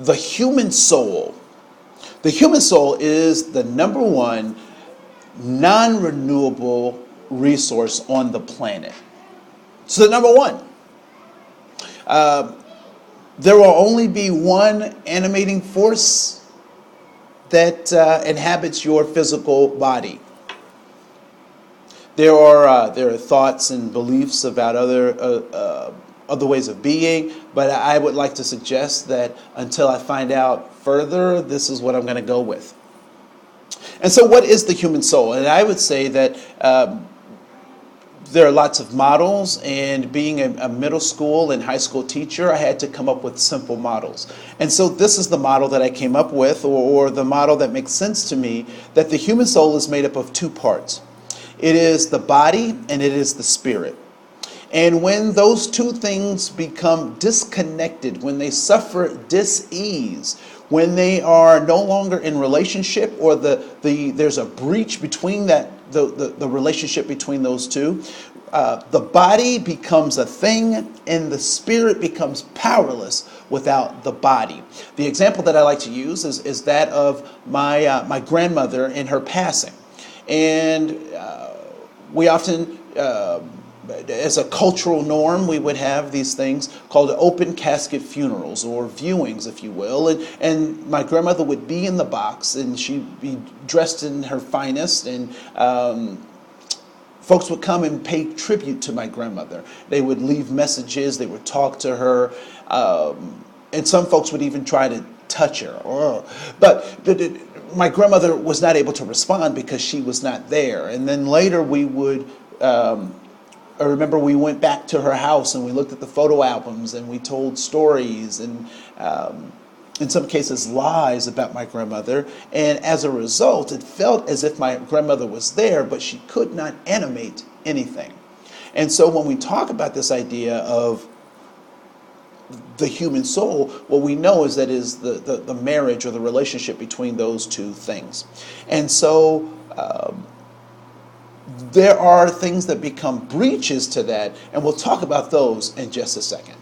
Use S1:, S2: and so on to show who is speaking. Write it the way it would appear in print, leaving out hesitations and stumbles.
S1: the human soul. The human soul is the number one non-renewable resource on the planet. It's the number one. There will only be one animating force that inhabits your physical body. There are thoughts and beliefs about other ways of being, but I would like to suggest that until I find out further, this is what I'm going to go with. And so, what is the human soul? And I would say that there are lots of models, and being a middle school and high school teacher, I had to come up with simple models. And so this is the model that I came up with, or the model that makes sense to me, that the human soul is made up of two parts. It is the body and it is the spirit. And when those two things become disconnected, when they suffer dis-ease, when they are no longer in relationship, or there's a breach between the relationship between those two, the body becomes a thing and the spirit becomes powerless without the body. The example that I like to use is that of my grandmother in her passing. And we often, as a cultural norm, we would have these things called open casket funerals, or viewings, if you will. And my grandmother would be in the box, and she'd be dressed in her finest, and folks would come and pay tribute to my grandmother. They would leave messages, they would talk to her, and some folks would even try to touch her. But my grandmother was not able to respond because she was not there. And then later we would, I remember we went back to her house and we looked at the photo albums and we told stories and in some cases lies about my grandmother. And as a result, it felt as if my grandmother was there, but she could not animate anything. And so when we talk about this idea of the human soul, what we know is that is the marriage or the relationship between those two things. And so there are things that become breaches to that, and we'll talk about those in just a second.